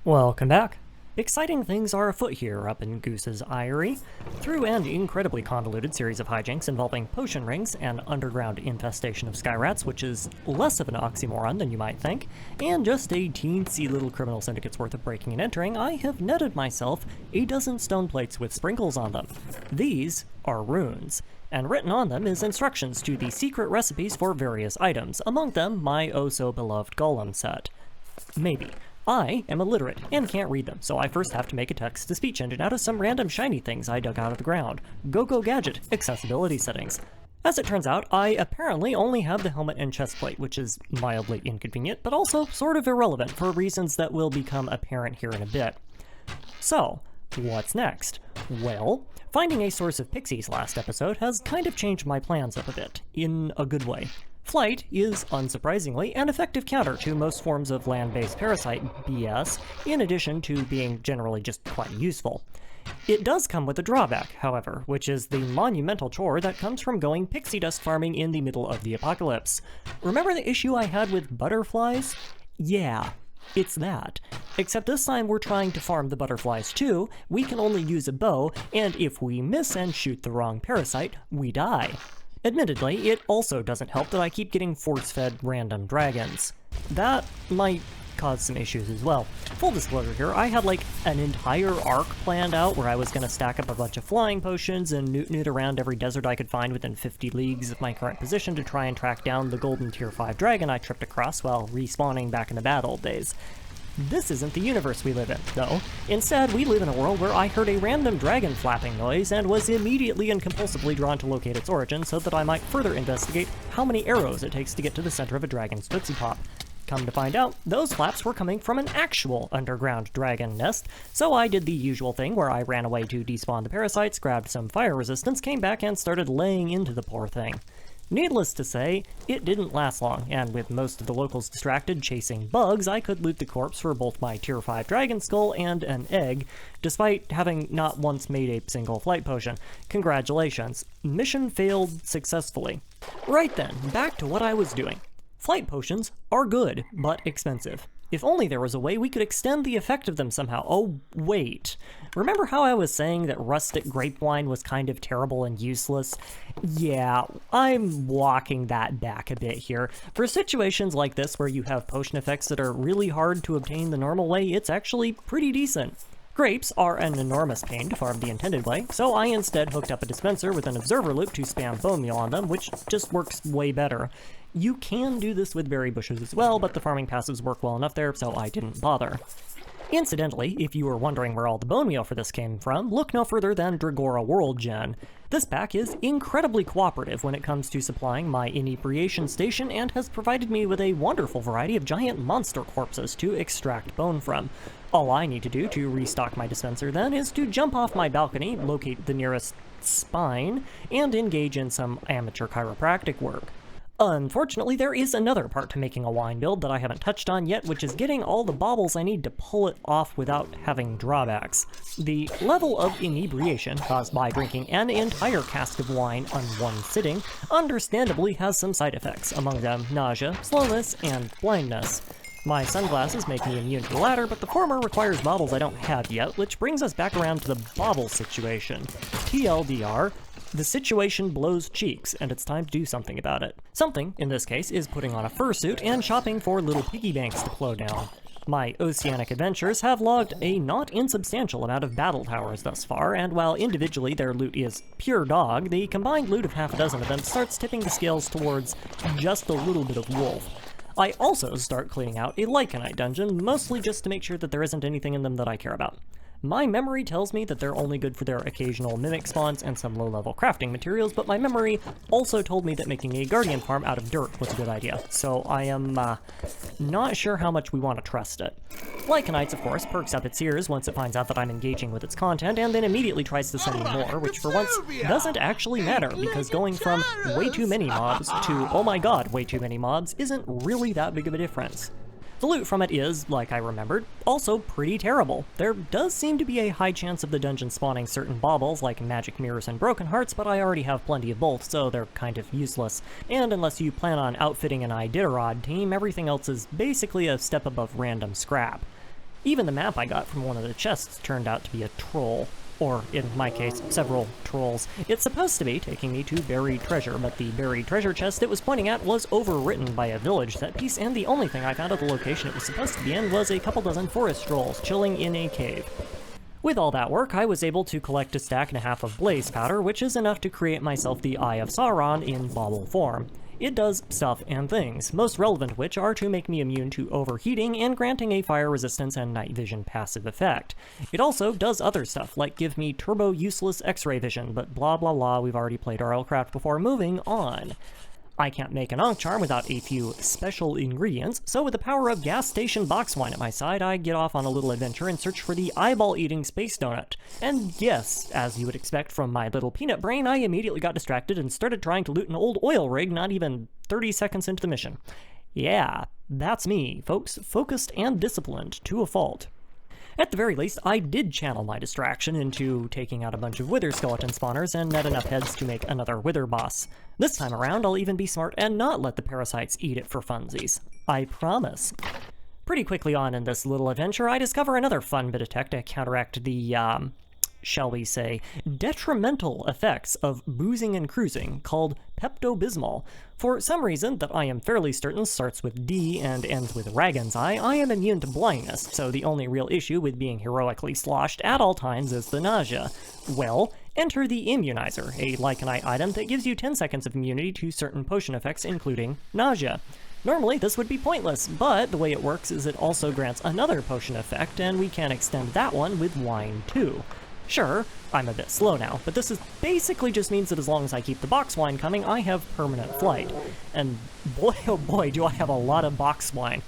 Welcome back. Exciting things are afoot here up in Goose's Eyrie. Through an incredibly convoluted series of hijinks involving potion rings, an underground infestation of sky rats, which is less of an oxymoron than you might think, and just a teensy little criminal syndicate's worth of breaking and entering, I have netted myself a dozen stone plates with sprinkles on them. These are runes, and written on them is instructions to the secret recipes for various items, among them my oh-so-beloved golem set. Maybe. I am illiterate and can't read them, so I first have to make a text-to-speech engine out of some random shiny things I dug out of the ground. Go gadget, accessibility settings. As it turns out, I apparently only have the helmet and chestplate, which is mildly inconvenient, but also sort of irrelevant for reasons that will become apparent here in a bit. So, what's next? Well, finding a source of pixies last episode has kind of changed my plans up a bit, in a good way. Flight is, unsurprisingly, an effective counter to most forms of land-based parasite BS, in addition to being generally just quite useful. It does come with a drawback, however, which is the monumental chore that comes from going pixie dust farming in the middle of the apocalypse. Remember the issue I had with butterflies? Yeah, it's that. Except this time we're trying to farm the butterflies too, we can only use a bow, and if we miss and shoot the wrong parasite, we die. Admittedly, it also doesn't help that I keep getting force-fed random dragons. That might cause some issues as well. Full disclosure here, I had like an entire arc planned out where I was going to stack up a bunch of flying potions and newt around every desert I could find within 50 leagues of my current position to try and track down the golden tier 5 dragon I tripped across while respawning back in the bad old days. This isn't the universe we live in, though. Instead, we live in a world where I heard a random dragon flapping noise and was immediately and compulsively drawn to locate its origin so that I might further investigate how many arrows it takes to get to the center of a dragon's Tootsie Pop. Come to find out, those flaps were coming from an actual underground dragon nest, so I did the usual thing where I ran away to despawn the parasites, grabbed some fire resistance, came back and started laying into the poor thing. Needless to say, it didn't last long, and with most of the locals distracted chasing bugs, I could loot the corpse for both my tier 5 dragon skull and an egg, despite having not once made a single flight potion. Congratulations. Mission failed successfully. Right then, back to what I was doing. Flight potions are good, but expensive. If only there was a way we could extend the effect of them somehow. Oh, wait. Remember how I was saying that rustic grape wine was kind of terrible and useless? Yeah, I'm walking that back a bit here. For situations like this where you have potion effects that are really hard to obtain the normal way, it's actually pretty decent. Grapes are an enormous pain to farm the intended way, so I instead hooked up a dispenser with an observer loop to spam bone meal on them, which just works way better. You can do this with berry bushes as well, but the farming passives work well enough there, so I didn't bother. Incidentally, if you were wondering where all the bone meal for this came from, look no further than Dregora World Gen. This pack is incredibly cooperative when it comes to supplying my inebriation station and has provided me with a wonderful variety of giant monster corpses to extract bone from. All I need to do to restock my dispenser then is to jump off my balcony, locate the nearest spine, and engage in some amateur chiropractic work. Unfortunately, there is another part to making a wine build that I haven't touched on yet, which is getting all the baubles I need to pull it off without having drawbacks. The level of inebriation caused by drinking an entire cask of wine on one sitting understandably has some side effects, among them nausea, slowness, and blindness. My sunglasses make me immune to the latter, but the former requires baubles I don't have yet, which brings us back around to the bauble situation. TLDR, the situation blows cheeks, and it's time to do something about it. Something, in this case, is putting on a fursuit and shopping for little piggy banks to plow down. My oceanic adventures have logged a not insubstantial amount of battle towers thus far, and while individually their loot is pure dog, the combined loot of half a dozen of them starts tipping the scales towards just a little bit of wolf. I also start cleaning out a Lycanite dungeon, mostly just to make sure that there isn't anything in them that I care about. My memory tells me that they're only good for their occasional mimic spawns and some low-level crafting materials, but my memory also told me that making a guardian farm out of dirt was a good idea, so I am not sure how much we want to trust it. Lycanites, of course, perks up its ears once it finds out that I'm engaging with its content, and then immediately tries to send me more, which for once doesn't actually matter, because going from way too many mobs to, oh my god, way too many mobs isn't really that big of a difference. The loot from it is, like I remembered, also pretty terrible. There does seem to be a high chance of the dungeon spawning certain baubles like magic mirrors and broken hearts, but I already have plenty of both, so they're kind of useless. And unless you plan on outfitting an Iditarod team, everything else is basically a step above random scrap. Even the map I got from one of the chests turned out to be a troll. Or, in my case, several trolls. It's supposed to be taking me to buried treasure, but the buried treasure chest it was pointing at was overwritten by a village set piece, and the only thing I found at the location it was supposed to be in was a couple dozen forest trolls chilling in a cave. With all that work, I was able to collect a stack and a half of blaze powder, which is enough to create myself the Eye of Sauron in bauble form. It does stuff and things, most relevant of which are to make me immune to overheating and granting a fire resistance and night vision passive effect. It also does other stuff, like give me turbo useless x-ray vision, but blah blah blah, we've already played RLCraft before. Moving on. I can't make an Ankh charm without a few special ingredients, so with the power of gas station box wine at my side, I get off on a little adventure and search for the eyeball-eating space donut. And yes, as you would expect from my little peanut brain, I immediately got distracted and started trying to loot an old oil rig not even 30 seconds into the mission. Yeah, that's me, folks, focused and disciplined to a fault. At the very least, I did channel my distraction into taking out a bunch of wither skeleton spawners and net enough heads to make another wither boss. This time around, I'll even be smart and not let the parasites eat it for funsies. I promise. Pretty quickly on in this little adventure, I discover another fun bit of tech to counteract the, shall we say, detrimental effects of boozing and cruising, called Pepto-Bismol. For some reason that I am fairly certain starts with D and ends with Ragan's Eye, I am immune to blindness, so the only real issue with being heroically sloshed at all times is the nausea. Well, enter the Immunizer, a Lycanite item that gives you 10 seconds of immunity to certain potion effects, including nausea. Normally, this would be pointless, but the way it works is it also grants another potion effect, and we can extend that one with wine too. Sure, I'm a bit slow now, but this is basically just means that as long as I keep the box wine coming, I have permanent flight. And boy oh boy do I have a lot of box wine.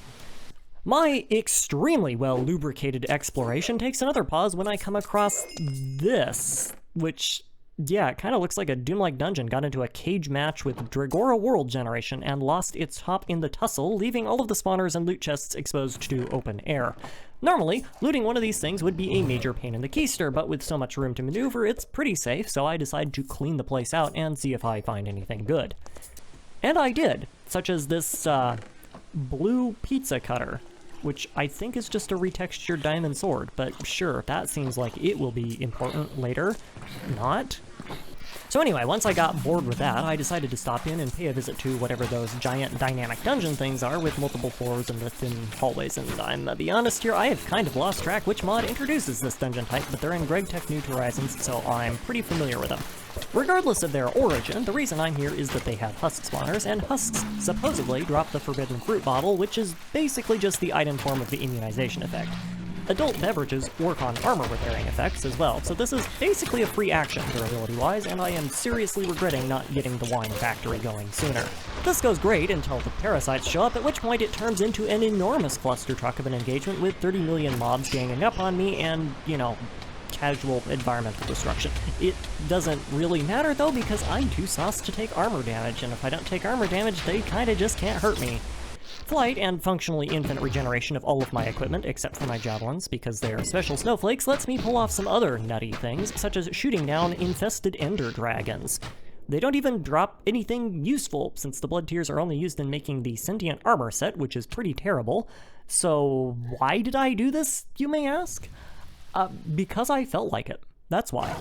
My extremely well lubricated exploration takes another pause when I come across this, which, yeah, it kind of looks like a Doom-like dungeon got into a cage match with Dregora world generation and lost its top in the tussle, leaving all of the spawners and loot chests exposed to open air. Normally, looting one of these things would be a major pain in the keister, but with so much room to maneuver, it's pretty safe, so I decided to clean the place out and see if I find anything good. And I did, such as this, blue pizza cutter, which I think is just a retextured diamond sword, but sure, that seems like it will be important later. Not? So anyway, once I got bored with that, I decided to stop in and pay a visit to whatever those giant dynamic dungeon things are with multiple floors and the thin hallways, and I'm gonna be honest here, I have kind of lost track which mod introduces this dungeon type, but they're in GregTech New Horizons, so I'm pretty familiar with them. Regardless of their origin, the reason I'm here is that they have husk spawners, and husks supposedly drop the forbidden fruit bottle, which is basically just the item form of the immunization effect. Adult beverages work on armor repairing effects as well, so this is basically a free action durability-wise, and I am seriously regretting not getting the wine factory going sooner. This goes great until the parasites show up, at which point it turns into an enormous cluster truck of an engagement with 30 million mobs ganging up on me and, you know, casual environmental destruction. It doesn't really matter though, because I'm too sauced to take armor damage, and if I don't take armor damage, they kinda just can't hurt me. Flight and functionally infinite regeneration of all of my equipment, except for my javelins, because they are special snowflakes, lets me pull off some other nutty things, such as shooting down infested ender dragons. They don't even drop anything useful, since the blood tears are only used in making the sentient armor set, which is pretty terrible. So why did I do this, you may ask? Because I felt like it. That's why.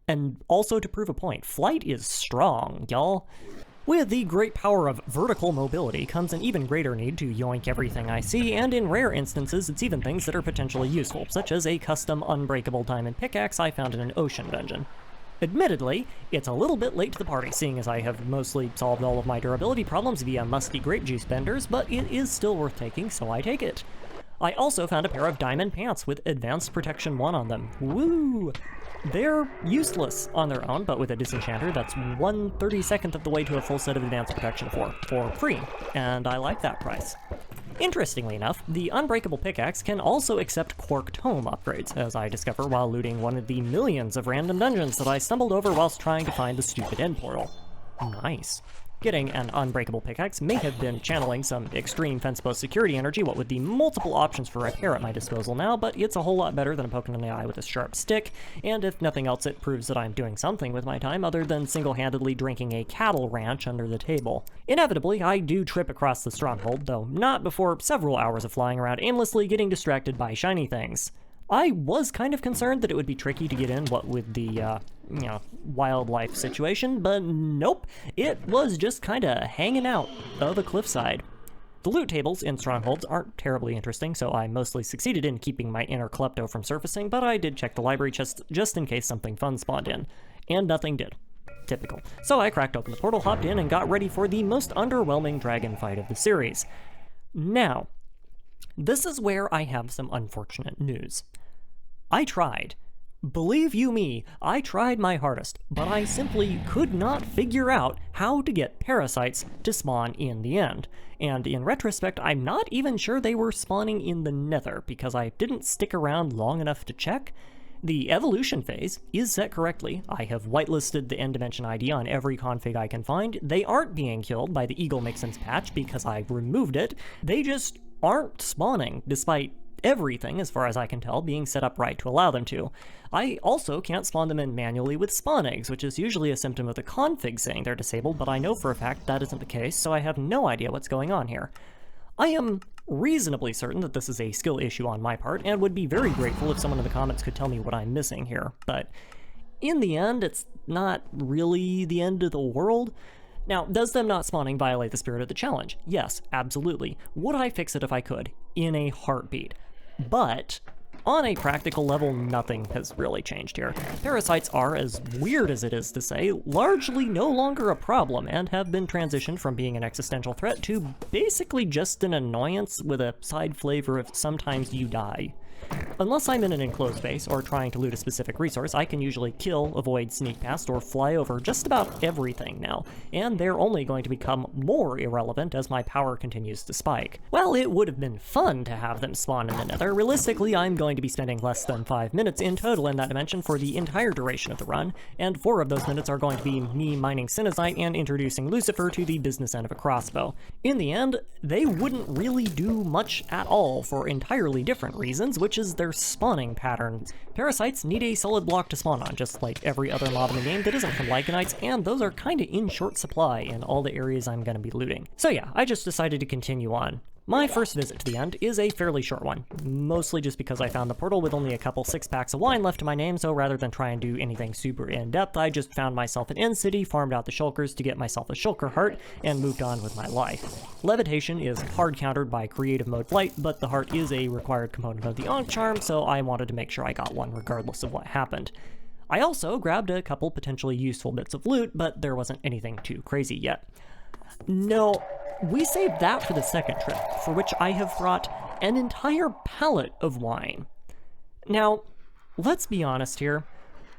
And also to prove a point, flight is strong, y'all. With the great power of vertical mobility comes an even greater need to yoink everything I see, and in rare instances it's even things that are potentially useful, such as a custom unbreakable diamond pickaxe I found in an ocean dungeon. Admittedly, it's a little bit late to the party, seeing as I have mostly solved all of my durability problems via musky grape juice benders, but it is still worth taking, so I take it. I also found a pair of diamond pants with Advanced Protection 1 on them. Woo! They're useless on their own, but with a disenchanter, that's 1/32 of the way to a full set of Advanced Protection 4, for free, and I like that price. Interestingly enough, the Unbreakable Pickaxe can also accept Quark Tome upgrades, as I discover while looting one of the millions of random dungeons that I stumbled over whilst trying to find the stupid end portal. Nice. Getting an unbreakable pickaxe may have been channeling some extreme fence-post security energy, what with the multiple options for repair at my disposal now, but it's a whole lot better than a poking in the eye with a sharp stick, and if nothing else it proves that I'm doing something with my time other than single-handedly drinking a cattle ranch under the table. Inevitably, I do trip across the stronghold, though not before several hours of flying around aimlessly getting distracted by shiny things. I was kind of concerned that it would be tricky to get in, what with the, wildlife situation, but nope, it was just kinda hanging out of a cliffside. The loot tables in strongholds aren't terribly interesting, so I mostly succeeded in keeping my inner klepto from surfacing, but I did check the library chest just in case something fun spawned in, and nothing did. Typical. So I cracked open the portal, hopped in, and got ready for the most underwhelming dragon fight of the series. Now, this is where I have some unfortunate news. I tried. Believe you me, I tried my hardest, but I simply could not figure out how to get parasites to spawn in the end. And in retrospect, I'm not even sure they were spawning in the nether, because I didn't stick around long enough to check. The evolution phase is set correctly. I have whitelisted the end dimension ID on every config I can find. They aren't being killed by the Eagle Mixins patch because I removed it. They just aren't spawning, despite everything, as far as I can tell, being set up right to allow them to. I also can't spawn them in manually with spawn eggs, which is usually a symptom of the config saying they're disabled, but I know for a fact that isn't the case, so I have no idea what's going on here. I am reasonably certain that this is a skill issue on my part, and would be very grateful if someone in the comments could tell me what I'm missing here, but in the end, it's not really the end of the world. Now, does them not spawning violate the spirit of the challenge? Yes, absolutely. Would I fix it if I could? In a heartbeat. But on a practical level, nothing has really changed here. Parasites are, as weird as it is to say, largely no longer a problem and have been transitioned from being an existential threat to basically just an annoyance with a side flavor of sometimes you die. Unless I'm in an enclosed base or trying to loot a specific resource, I can usually kill, avoid, sneak past, or fly over just about everything now, and they're only going to become more irrelevant as my power continues to spike. While it would have been fun to have them spawn in the nether, realistically I'm going to be spending less than 5 minutes in total in that dimension for the entire duration of the run, and 4 of those minutes are going to be me mining Sinizite and introducing Lucifer to the business end of a crossbow. In the end, they wouldn't really do much at all for entirely different reasons, which is their spawning pattern. Parasites need a solid block to spawn on, just like every other mob in the game that isn't from Lycanites, and those are kinda in short supply in all the areas I'm gonna be looting. So yeah, I just decided to continue on. My first visit to the end is a fairly short one, mostly just because I found the portal with only a couple 6-packs of wine left to my name, so rather than try and do anything super in-depth, I just found myself an end city, farmed out the shulkers to get myself a shulker heart, and moved on with my life. Levitation is hard countered by creative mode flight, but the heart is a required component of the Ankh charm, so I wanted to make sure I got one regardless of what happened. I also grabbed a couple potentially useful bits of loot, but there wasn't anything too crazy yet. No, we saved that for the second trip, for which I have brought an entire pallet of wine. Now, let's be honest here,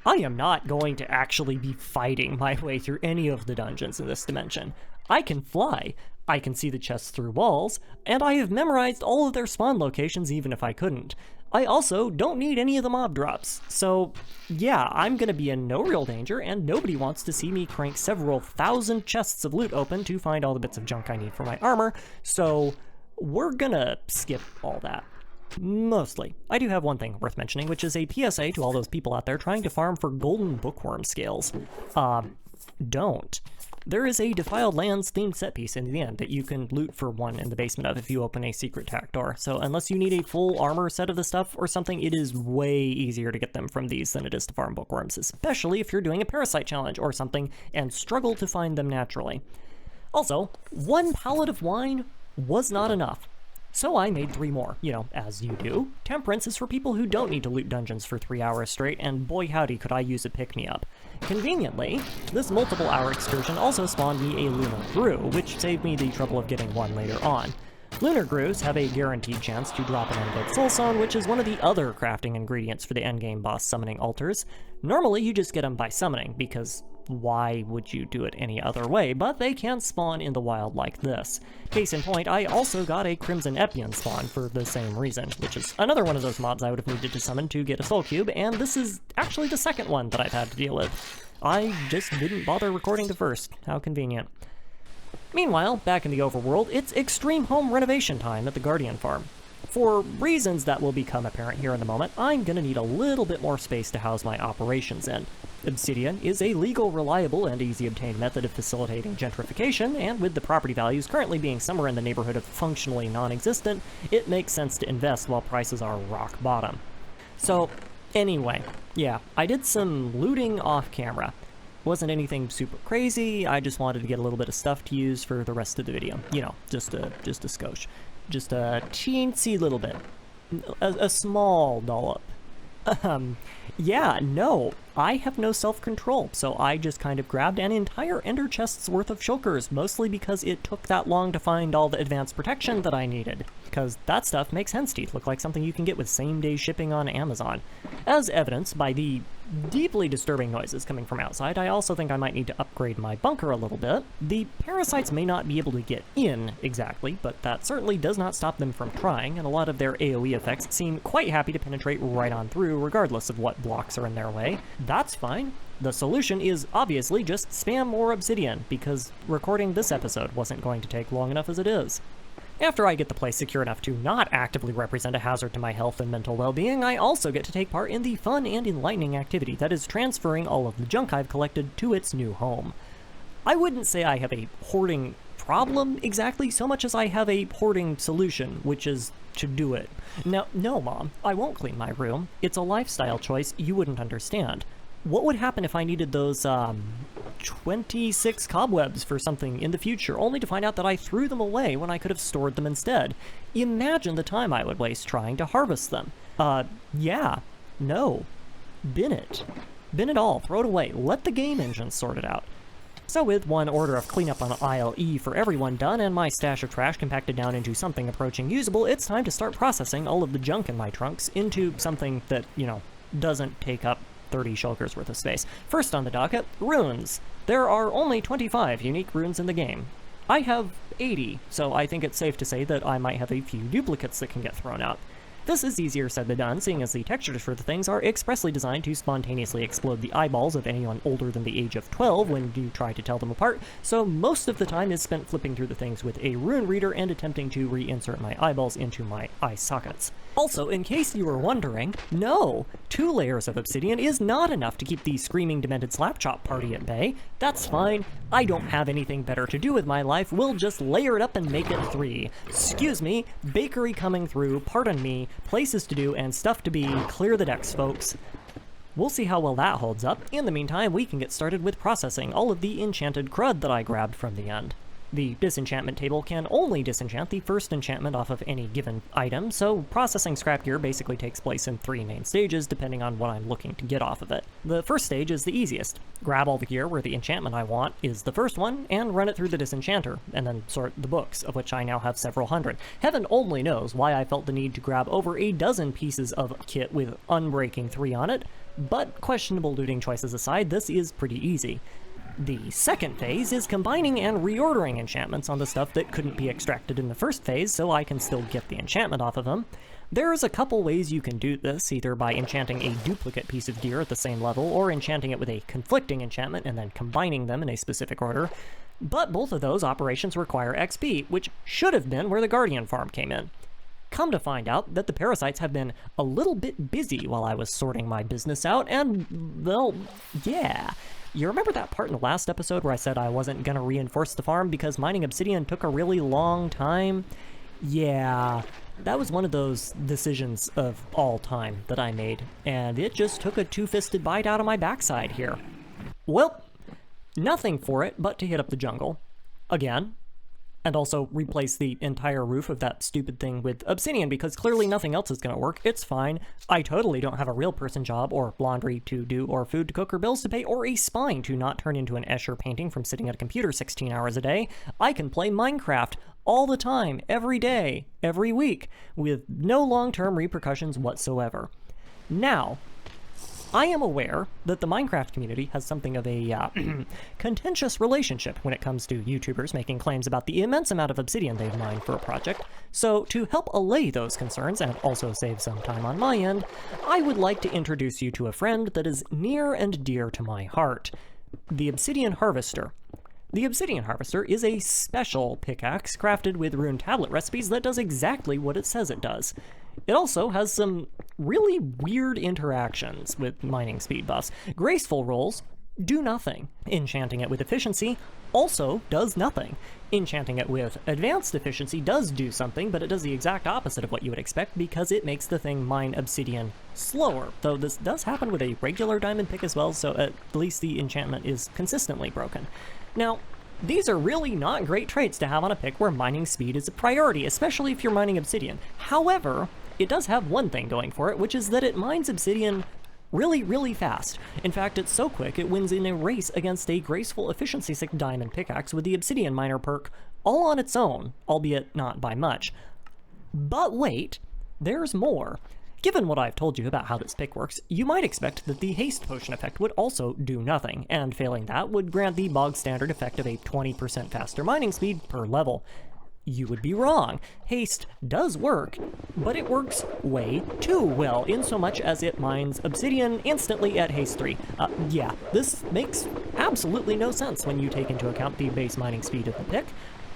I am not going to actually be fighting my way through any of the dungeons in this dimension. I can fly, I can see the chests through walls, and I have memorized all of their spawn locations even if I couldn't. I also don't need any of the mob drops, so yeah, I'm gonna be in no real danger, and nobody wants to see me crank several thousand chests of loot open to find all the bits of junk I need for my armor, so we're gonna skip all that. Mostly. I do have one thing worth mentioning, which is a PSA to all those people out there trying to farm for golden bookworm scales. Don't. There is a Defiled Lands themed set piece in the end that you can loot for one in the basement of if you open a secret tack door, so unless you need a full armor set of the stuff or something, it is way easier to get them from these than it is to farm bookworms, especially if you're doing a parasite challenge or something and struggle to find them naturally. Also, 1 pallet of wine was not enough. So I made 3 more, you know, as you do. Temperance is for people who don't need to loot dungeons for 3 hours straight, and boy howdy could I use a pick-me-up. Conveniently, this multiple-hour excursion also spawned me a Lunar Brew, which saved me the trouble of getting one later on. Lunar Brews have a guaranteed chance to drop an undead soulstone, which is one of the other crafting ingredients for the endgame boss summoning altars. Normally you just get them by summoning, because why would you do it any other way, but they can spawn in the wild like this. Case in point, I also got a Crimson Epion spawn for the same reason, which is another one of those mobs I would have needed to summon to get a soul cube, and this is actually the second one that I've had to deal with. I just didn't bother recording the first. How convenient. Meanwhile, back in the overworld, it's extreme home renovation time at the Guardian farm. For reasons that will become apparent here in a moment, I'm gonna need a little bit more space to house my operations in. Obsidian is a legal, reliable, and easy-obtained method of facilitating gentrification, and with the property values currently being somewhere in the neighborhood of functionally non-existent, it makes sense to invest while prices are rock bottom. So, anyway, yeah, I did some looting off-camera. Wasn't anything super crazy, I just wanted to get a little bit of stuff to use for the rest of the video. You know, just a skosh. Just a teensy little bit. A small dollop. Yeah, no, I have no self-control, so I just kind of grabbed an entire ender chest's worth of shulkers, mostly because it took that long to find all the advanced protection that I needed. Because that stuff makes hen's teeth look like something you can get with same-day shipping on Amazon. As evidenced by the deeply disturbing noises coming from outside, I also think I might need to upgrade my bunker a little bit. The parasites may not be able to get in exactly, but that certainly does not stop them from trying, and a lot of their AoE effects seem quite happy to penetrate right on through, regardless of what blocks are in their way. That's fine. The solution is obviously just spam more obsidian, because recording this episode wasn't going to take long enough as it is. After I get the place secure enough to not actively represent a hazard to my health and mental well-being, I also get to take part in the fun and enlightening activity that is transferring all of the junk I've collected to its new home. I wouldn't say I have a hoarding problem exactly so much as I have a hoarding solution, which is to do it. Now, no, Mom, I won't clean my room. It's a lifestyle choice you wouldn't understand. What would happen if I needed those, 26 cobwebs for something in the future, only to find out that I threw them away when I could have stored them instead? Imagine the time I would waste trying to harvest them. Yeah. No. Bin it. Bin it all. Throw it away. Let the game engine sort it out. So with one order of cleanup on aisle E for everyone done, and my stash of trash compacted down into something approaching usable, it's time to start processing all of the junk in my trunks into something that, you know, doesn't take up 30 shulkers worth of space. First on the docket, runes. There are only 25 unique runes in the game. I have 80, so I think it's safe to say that I might have a few duplicates that can get thrown out. This is easier said than done, seeing as the textures for the things are expressly designed to spontaneously explode the eyeballs of anyone older than the age of 12 when you try to tell them apart, so most of the time is spent flipping through the things with a rune reader and attempting to reinsert my eyeballs into my eye sockets. Also, in case you were wondering, no! 2 layers of obsidian is not enough to keep the screaming demented slapchop party at bay. That's fine. I don't have anything better to do with my life. We'll just layer it up and make it 3. Excuse me, bakery coming through, pardon me, places to do and stuff to be, clear the decks, folks. We'll see how well that holds up. In the meantime, we can get started with processing all of the enchanted crud that I grabbed from the end. The disenchantment table can only disenchant the first enchantment off of any given item, so processing scrap gear basically takes place in 3 main stages depending on what I'm looking to get off of it. The first stage is the easiest. Grab all the gear where the enchantment I want is the first one, and run it through the disenchanter, and then sort the books, of which I now have several hundred. Heaven only knows why I felt the need to grab over a dozen pieces of kit with Unbreaking 3 on it, but questionable looting choices aside, this is pretty easy. The second phase is combining and reordering enchantments on the stuff that couldn't be extracted in the first phase, so I can still get the enchantment off of them. There's a couple ways you can do this, either by enchanting a duplicate piece of gear at the same level, or enchanting it with a conflicting enchantment and then combining them in a specific order. But both of those operations require XP, which should have been where the Guardian farm came in. Come to find out that the parasites have been a little bit busy while I was sorting my business out, and, well, yeah. You remember that part in the last episode where I said I wasn't gonna reinforce the farm because mining obsidian took a really long time? Yeah, that was one of those decisions of all time that I made, and it just took a two-fisted bite out of my backside here. Well, nothing for it but to hit up the jungle. Again. And also replace the entire roof of that stupid thing with obsidian, because clearly nothing else is going to work. It's fine. I totally don't have a real person job, or laundry to do, or food to cook, or bills to pay, or a spine to not turn into an Escher painting from sitting at a computer 16 hours a day. I can play Minecraft all the time, every day, every week, with no long-term repercussions whatsoever. Now, I am aware that the Minecraft community has something of a contentious relationship when it comes to YouTubers making claims about the immense amount of obsidian they've mined for a project. So to help allay those concerns and also save some time on my end, I would like to introduce you to a friend that is near and dear to my heart, the Obsidian Harvester. The Obsidian Harvester is a special pickaxe crafted with rune tablet recipes that does exactly what it says it does. It also has some really weird interactions with mining speed buffs. Graceful rolls do nothing. Enchanting it with efficiency also does nothing. Enchanting it with advanced efficiency does do something, but it does the exact opposite of what you would expect because it makes the thing mine obsidian slower. Though this does happen with a regular diamond pick as well, so at least the enchantment is consistently broken. Now, these are really not great traits to have on a pick where mining speed is a priority, especially if you're mining obsidian. However, it does have one thing going for it, which is that it mines obsidian really fast. In fact, it's so quick it wins in a race against a graceful efficiency 6 diamond pickaxe with the obsidian miner perk all on its own, albeit not by much. But wait, there's more. Given what I've told you about how this pick works, you might expect that the haste potion effect would also do nothing, and failing that would grant the bog standard effect of a 20% faster mining speed per level. You would be wrong. Haste does work, but it works way too well, in so much as it mines obsidian instantly at haste 3. Yeah, this makes absolutely no sense when you take into account the base mining speed of the pick.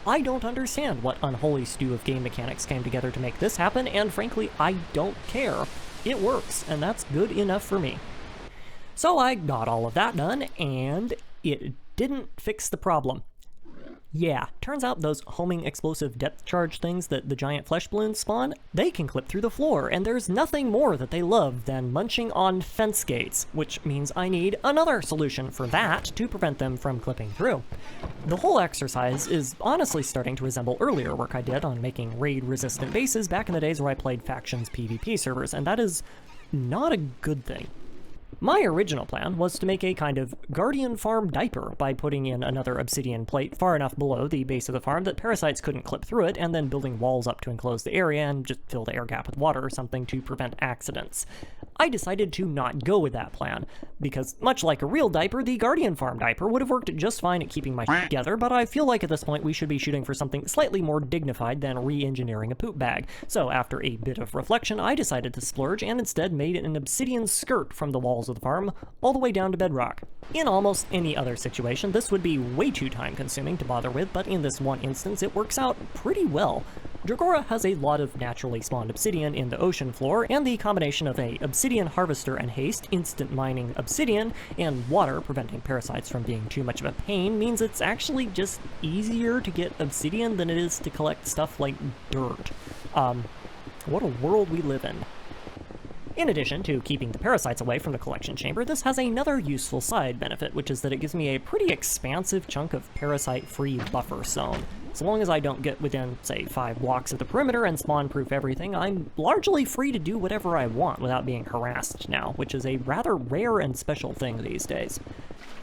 I don't understand what unholy stew of game mechanics came together to make this happen, and frankly, I don't care. It works, and that's good enough for me. So I got all of that done, and it didn't fix the problem. Yeah, turns out those homing explosive depth charge things that the giant flesh balloons spawn, they can clip through the floor, and there's nothing more that they love than munching on fence gates, which means I need another solution for that to prevent them from clipping through. The whole exercise is honestly starting to resemble earlier work I did on making raid-resistant bases back in the days where I played factions PvP servers, and that is not a good thing. My original plan was to make a kind of guardian farm diaper by putting in another obsidian plate far enough below the base of the farm that parasites couldn't clip through it, and then building walls up to enclose the area and just fill the air gap with water or something to prevent accidents. I decided to not go with that plan, because much like a real diaper, the guardian farm diaper would have worked just fine at keeping my shit together, but I feel like at this point we should be shooting for something slightly more dignified than re-engineering a poop bag. So after a bit of reflection, I decided to splurge and instead made an obsidian skirt from the walls of the farm all the way down to bedrock. In almost any other situation, this would be way too time-consuming to bother with, but in this one instance, it works out pretty well. Dregora has a lot of naturally spawned obsidian in the ocean floor, and the combination of a obsidian harvester and haste, instant mining obsidian, and water preventing parasites from being too much of a pain means it's actually just easier to get obsidian than it is to collect stuff like dirt. What a world we live in. In addition to keeping the parasites away from the collection chamber, this has another useful side benefit, which is that it gives me a pretty expansive chunk of parasite-free buffer zone. So long as I don't get within, say, 5 blocks of the perimeter and spawn-proof everything, I'm largely free to do whatever I want without being harassed now, which is a rather rare and special thing these days.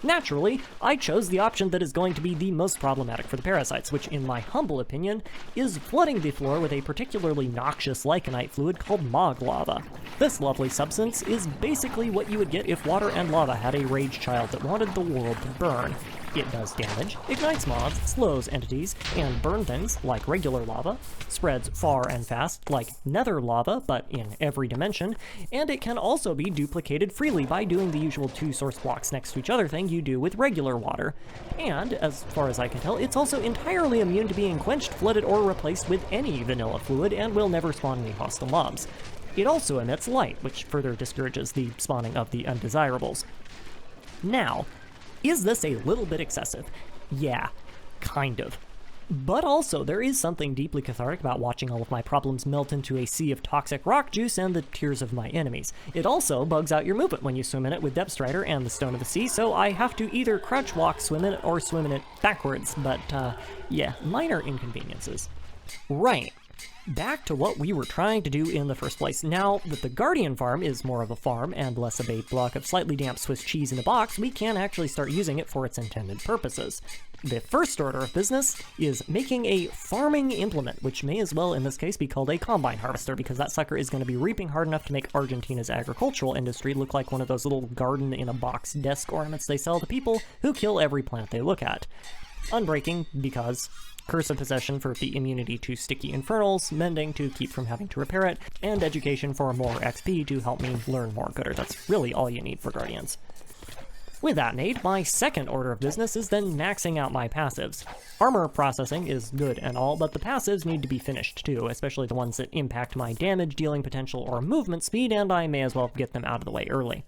Naturally, I chose the option that is going to be the most problematic for the parasites, which, in my humble opinion, is flooding the floor with a particularly noxious lycanite fluid called Mog Lava. This lovely substance is basically what you would get if water and lava had a rage child that wanted the world to burn. It does damage, ignites mobs, slows entities, and burn things like regular lava, spreads far and fast like nether lava, but in every dimension, and it can also be duplicated freely by doing the usual 2 source blocks next to each other thing you do with regular water. And, as far as I can tell, it's also entirely immune to being quenched, flooded, or replaced with any vanilla fluid, and will never spawn any hostile mobs. It also emits light, which further discourages the spawning of the undesirables. Now, is this a little bit excessive? Yeah, kind of. But also, there is something deeply cathartic about watching all of my problems melt into a sea of toxic rock juice and the tears of my enemies. It also bugs out your movement when you swim in it with Depth Strider and the Stone of the Sea, so I have to either crouch walk swim in it or swim in it backwards, but yeah, minor inconveniences. Right. Back to what we were trying to do in the first place. Now that the Guardian farm is more of a farm and less of a block of slightly damp Swiss cheese in a box, we can actually start using it for its intended purposes. The first order of business is making a farming implement, which may as well in this case be called a combine harvester, because that sucker is going to be reaping hard enough to make Argentina's agricultural industry look like one of those little garden-in-a-box desk ornaments they sell to people who kill every plant they look at. Unbreaking, because Curse of Possession for the immunity to sticky infernals, Mending to keep from having to repair it, and Education for more XP to help me learn more gooder. That's really all you need for Guardians. With that made, my second order of business is then maxing out my passives. Armor processing is good and all, but the passives need to be finished too, especially the ones that impact my damage dealing potential or movement speed, and I may as well get them out of the way early.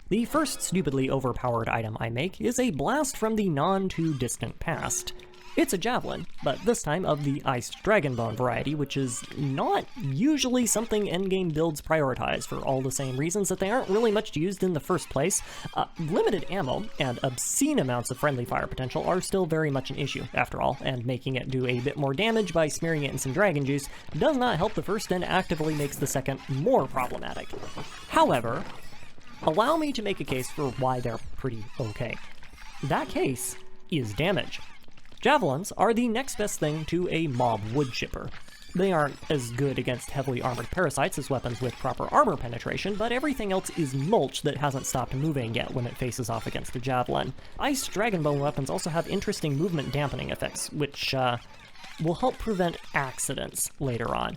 The first stupidly overpowered item I make is a blast from the non-too-distant past. It's a javelin, but this time of the iced dragonbone variety, which is not usually something endgame builds prioritize for all the same reasons that they aren't really much used in the first place. Limited ammo and obscene amounts of friendly fire potential are still very much an issue, after all, and making it do a bit more damage by smearing it in some dragon juice does not help the first and actively makes the second more problematic. However, allow me to make a case for why they're pretty okay. That case is damage. Javelins are the next best thing to a mob wood chipper. They aren't as good against heavily armored parasites as weapons with proper armor penetration, but everything else is mulch that hasn't stopped moving yet when it faces off against a javelin. Iced dragonbone weapons also have interesting movement dampening effects, which will help prevent accidents later on.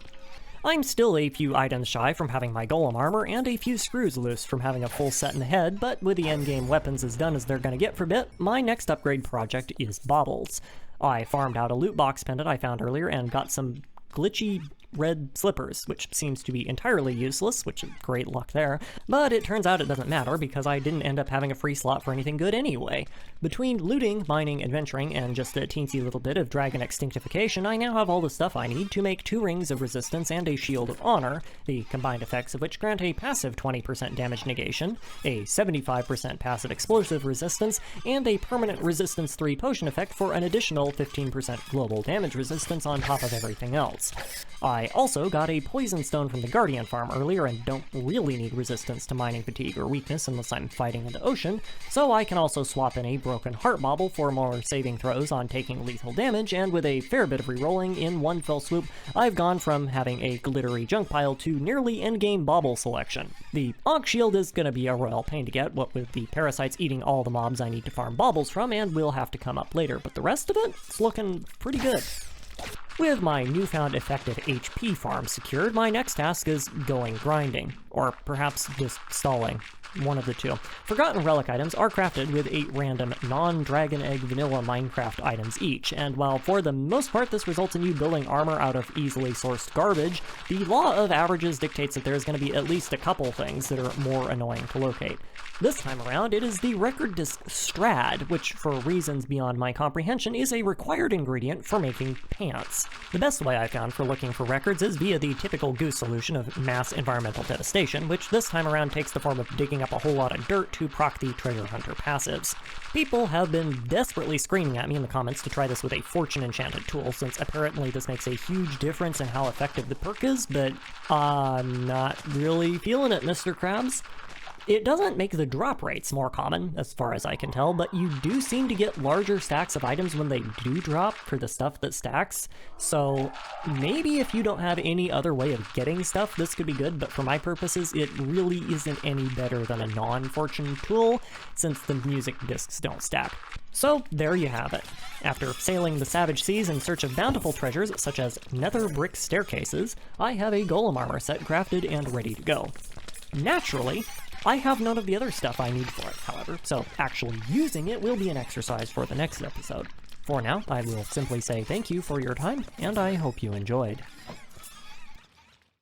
I'm still a few items shy from having my golem armor and a few screws loose from having a full set in the head, but with the endgame weapons as done as they're gonna get for a bit, my next upgrade project is baubles. I farmed out a loot box pendant I found earlier and got some glitchy red slippers, which seems to be entirely useless, which is great luck there, but it turns out it doesn't matter because I didn't end up having a free slot for anything good anyway. Between looting, mining, adventuring, and just a teensy little bit of dragon extinctification, I now have all the stuff I need to make 2 rings of resistance and a shield of honor, the combined effects of which grant a passive 20% damage negation, a 75% passive explosive resistance, and a permanent resistance 3 potion effect for an additional 15% global damage resistance on top of everything else. I also got a poison stone from the Guardian farm earlier and don't really need resistance to mining fatigue or weakness unless I'm fighting in the ocean, so I can also swap in a broken heart bauble for more saving throws on taking lethal damage, and with a fair bit of rerolling in one fell swoop, I've gone from having a glittery junk pile to nearly endgame bauble selection. The Ankh Shield is gonna be a royal pain to get, what with the parasites eating all the mobs I need to farm baubles from, and will have to come up later, but the rest of it's looking pretty good. With my newfound effective HP farm secured, my next task is going grinding, or perhaps just stalling. One of the two. Forgotten relic items are crafted with 8 random non-Dragon Egg vanilla Minecraft items each, and while for the most part this results in you building armor out of easily sourced garbage, the law of averages dictates that there's going to be at least a couple things that are more annoying to locate. This time around, it is the record disc Strad, which, for reasons beyond my comprehension, is a required ingredient for making pants. The best way I found for looking for records is via the typical goose solution of mass environmental devastation, which this time around takes the form of digging up a whole lot of dirt to proc the treasure hunter passives. People have been desperately screaming at me in the comments to try this with a fortune enchanted tool, since apparently this makes a huge difference in how effective the perk is, but I'm not really feeling it, Mr. Krabs. It doesn't make the drop rates more common, as far as I can tell, but you do seem to get larger stacks of items when they do drop for the stuff that stacks, so maybe if you don't have any other way of getting stuff, this could be good, but for my purposes, it really isn't any better than a non-fortune tool, since the music discs don't stack. So there you have it. After sailing the savage seas in search of bountiful treasures, such as nether brick staircases, I have a golem armor set crafted and ready to go. Naturally, I have none of the other stuff I need for it, however, so actually using it will be an exercise for the next episode. For now, I will simply say thank you for your time, and I hope you enjoyed.